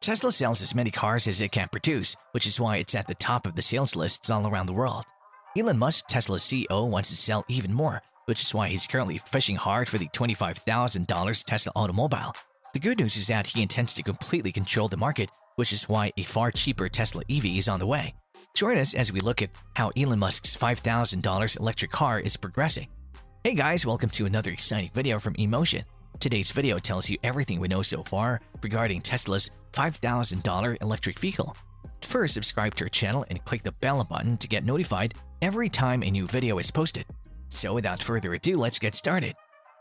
Tesla sells as many cars as it can produce, which is why it's at the top of the sales lists all around the world. Elon Musk, Tesla's CEO, wants to sell even more, which is why he's currently fishing hard for the $25,000 Tesla automobile. The good news is that he intends to completely control the market, which is why a far cheaper Tesla EV is on the way. Join us as we look at how Elon Musk's $5,000 electric car is progressing. Hey guys, welcome to another exciting video from eMotion. Today's video tells you everything we know so far regarding Tesla's $5,000 electric vehicle. First, subscribe to our channel and click the bell button to get notified every time a new video is posted. So without further ado, let's get started.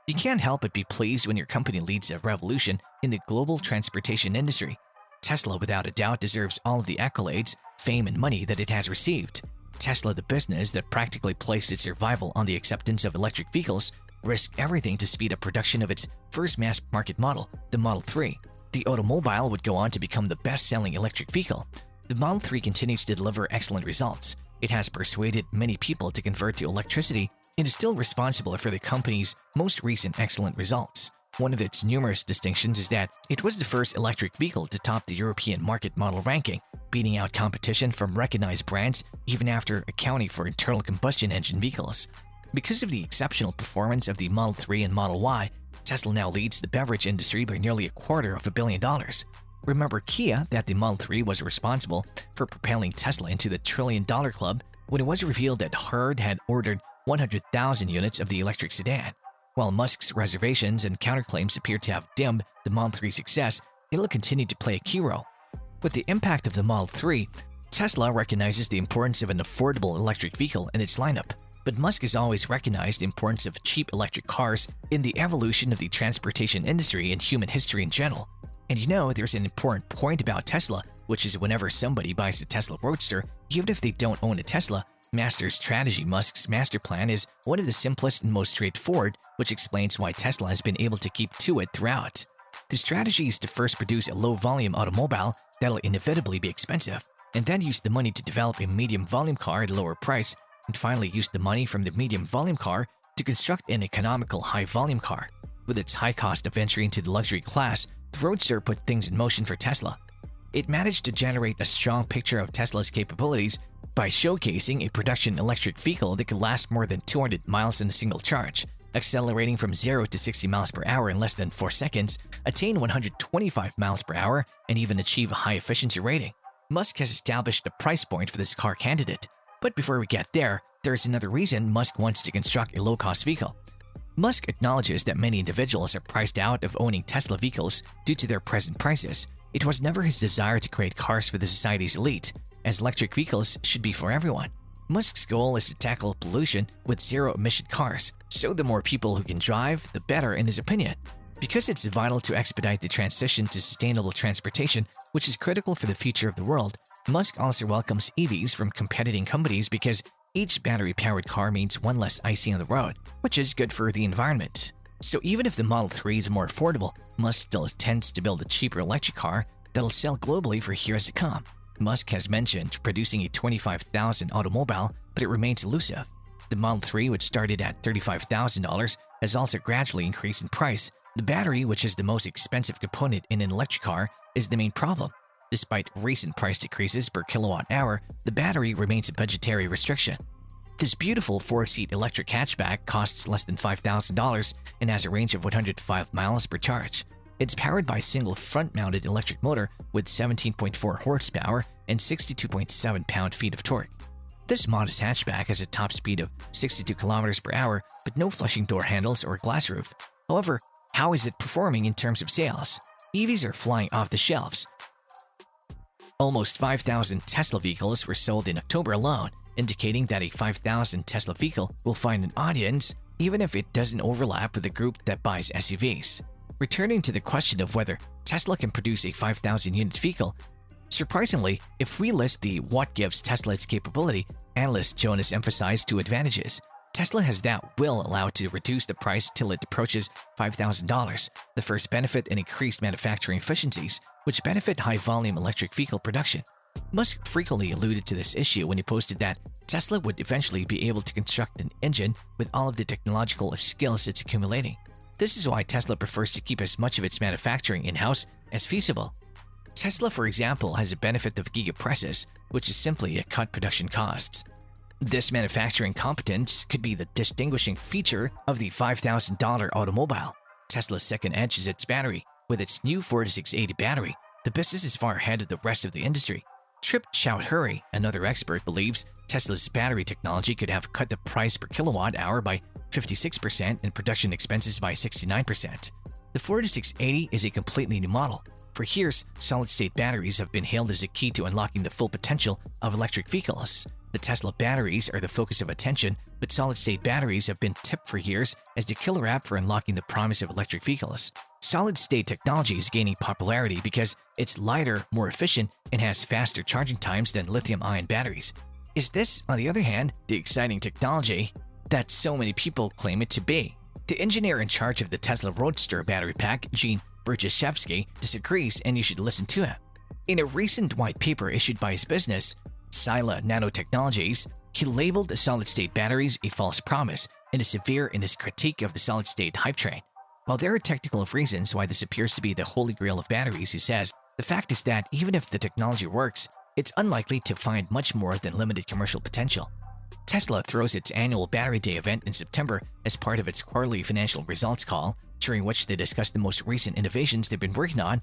You can't help but be pleased when your company leads a revolution in the global transportation industry. Tesla, without a doubt, deserves all of the accolades, fame, and money that it has received. Tesla, the business that practically placed its survival on the acceptance of electric vehicles, risked everything to speed up production of its first mass-market model, the Model 3. The automobile would go on to become the best-selling electric vehicle. The Model 3 continues to deliver excellent results. It has persuaded many people to convert to electricity and is still responsible for the company's most recent excellent results. One of its numerous distinctions is that it was the first electric vehicle to top the European market model ranking, beating out competition from recognized brands even after accounting for internal combustion engine vehicles. Because of the exceptional performance of the Model 3 and Model Y, Tesla now leads the beverage industry by nearly $250 million. Remember Kia that the Model 3 was responsible for propelling Tesla into the $1 trillion club when it was revealed that Hurd had ordered 100,000 units of the electric sedan. While Musk's reservations and counterclaims appear to have dimmed the Model 3's success, it'll continue to play a key role. With the impact of the Model 3, Tesla recognizes the importance of an affordable electric vehicle in its lineup. But Musk has always recognized the importance of cheap electric cars in the evolution of the transportation industry and human history in general. And you know, there's an important point about Tesla, which is whenever somebody buys a Tesla Roadster, even if they don't own a Tesla, master strategy Musk's master plan is one of the simplest and most straightforward, which explains why Tesla has been able to keep to it throughout. The strategy is to first produce a low-volume automobile that'll inevitably be expensive, and then use the money to develop a medium-volume car at a lower price, and finally use the money from the medium-volume car to construct an economical high-volume car. With its high cost of entry into the luxury class, the Roadster put things in motion for Tesla. It managed to generate a strong picture of Tesla's capabilities by showcasing a production electric vehicle that could last more than 200 miles in a single charge, accelerating from 0 to 60 miles per hour in less than 4 seconds, attain 125 miles per hour, and even achieve a high efficiency rating. Musk has established a price point for this car candidate. But before we get there, there's another reason Musk wants to construct a low-cost vehicle. Musk acknowledges that many individuals are priced out of owning Tesla vehicles due to their present prices. It was never his desire to create cars for the society's elite, as electric vehicles should be for everyone. Musk's goal is to tackle pollution with zero-emission cars, so the more people who can drive, the better in his opinion. Because it's vital to expedite the transition to sustainable transportation, which is critical for the future of the world, Musk also welcomes EVs from competing companies because each battery-powered car means one less IC on the road, which is good for the environment. So even if the Model 3 is more affordable, Musk still intends to build a cheaper electric car that'll sell globally for years to come. Musk has mentioned producing a 25,000 automobile, but it remains elusive. The Model 3, which started at $35,000, has also gradually increased in price. The battery, which is the most expensive component in an electric car, is the main problem. Despite recent price decreases per kilowatt hour, the battery remains a budgetary restriction. This beautiful 4-seat electric hatchback costs less than $5,000 and has a range of 105 miles per charge. It's powered by a single front-mounted electric motor with 17.4 horsepower and 62.7 pound-feet of torque. This modest hatchback has a top speed of 62 kilometers per hour, but no flushing door handles or glass roof. However, how is it performing in terms of sales? EVs are flying off the shelves. Almost 5,000 Tesla vehicles were sold in October alone, indicating that a 5,000 Tesla vehicle will find an audience even if it doesn't overlap with the group that buys SUVs. Returning to the question of whether Tesla can produce a 5,000-unit vehicle, surprisingly, if we list the what gives Tesla its capability, analyst Jonas emphasized 2 advantages. Tesla has that will allow it to reduce the price till it approaches $5,000. The first benefit an increased manufacturing efficiencies, which benefit high-volume electric vehicle production. Musk frequently alluded to this issue when he posted that Tesla would eventually be able to construct an engine with all of the technological skills it's accumulating. This is why Tesla prefers to keep as much of its manufacturing in-house as feasible. Tesla, for example, has a benefit of gigapresses, which is simply a cut production costs. This manufacturing competence could be the distinguishing feature of the $5,000 automobile. Tesla's second edge is its battery. With its new 4680 battery, the business is far ahead of the rest of the industry. Trip Chowdhury, another expert, believes Tesla's battery technology could have cut the price per kilowatt hour by 56% and production expenses by 69%. The 4680 is a completely new model. For years, solid-state batteries have been hailed as a key to unlocking the full potential of electric vehicles. The Tesla batteries are the focus of attention, but solid-state batteries have been tipped for years as the killer app for unlocking the promise of electric vehicles. Solid-state technology is gaining popularity because it's lighter, more efficient, and has faster charging times than lithium-ion batteries. Is this, on the other hand, the exciting technology that so many people claim it to be? The engineer in charge of the Tesla Roadster battery pack, Gene Berchashevsky, disagrees, and you should listen to him. In a recent white paper issued by his business, Sila Nanotechnologies, he labeled solid-state batteries a false promise and is severe in his critique of the solid-state hype train. While there are technical reasons why this appears to be the holy grail of batteries, he says, the fact is that even if the technology works, it's unlikely to find much more than limited commercial potential. Tesla throws its annual Battery Day event in September as part of its quarterly financial results call, during which they discuss the most recent innovations they've been working on.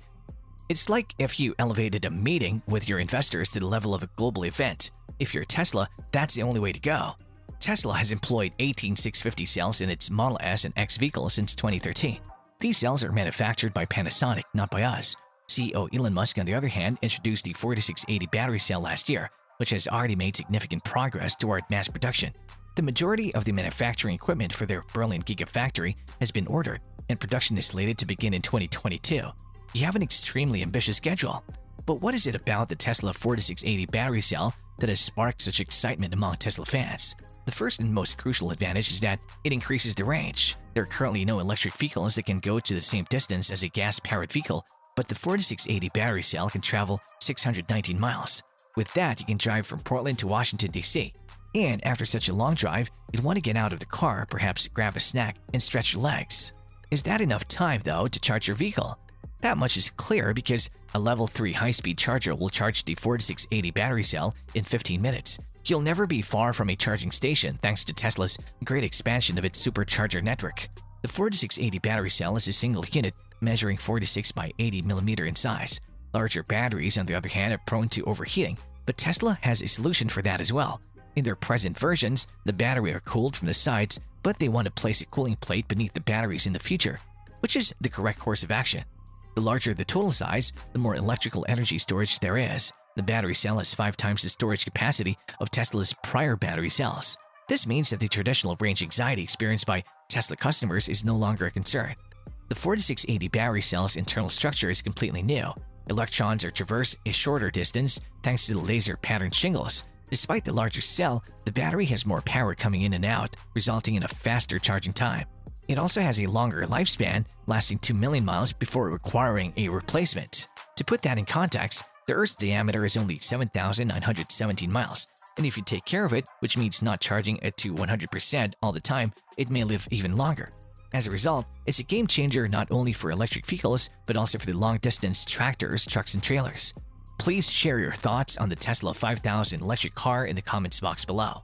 It's like if you elevated a meeting with your investors to the level of a global event. If you're Tesla, that's the only way to go. Tesla has employed 18650 cells in its Model S and X vehicles since 2013. These cells are manufactured by Panasonic, not by us. CEO Elon Musk, on the other hand, introduced the 4680 battery cell last year, which has already made significant progress toward mass production. The majority of the manufacturing equipment for their Berlin Gigafactory has been ordered, and production is slated to begin in 2022. You have an extremely ambitious schedule. But what is it about the Tesla 4680 battery cell that has sparked such excitement among Tesla fans? The first and most crucial advantage is that it increases the range. There are currently no electric vehicles that can go to the same distance as a gas-powered vehicle, but the 4680 battery cell can travel 619 miles. With that, you can drive from Portland to Washington, D.C. And after such a long drive, you'd want to get out of the car, perhaps grab a snack, and stretch your legs. Is that enough time, though, to charge your vehicle? That much is clear because a level 3 high-speed charger will charge the 4680 battery cell in 15 minutes. You'll never be far from a charging station thanks to Tesla's great expansion of its supercharger network. The 4680 battery cell is a single unit measuring 46 by 80 mm in size. Larger batteries, on the other hand, are prone to overheating, but Tesla has a solution for that as well. In their present versions, the battery are cooled from the sides, but they want to place a cooling plate beneath the batteries in the future, which is the correct course of action. The larger the total size, the more electrical energy storage there is. The battery cell has 5 times the storage capacity of Tesla's prior battery cells. This means that the traditional range anxiety experienced by Tesla customers is no longer a concern. The 4680 battery cell's internal structure is completely new. Electrons are traverse a shorter distance thanks to the laser pattern shingles. Despite the larger cell, the battery has more power coming in and out, resulting in a faster charging time. It also has a longer lifespan, lasting 2 million miles before requiring a replacement. To put that in context, the Earth's diameter is only 7,917 miles, and if you take care of it, which means not charging it to 100% all the time, it may live even longer. As a result, it's a game changer not only for electric vehicles, but also for the long-distance tractors, trucks, and trailers. Please share your thoughts on the Tesla 5000 electric car in the comments box below.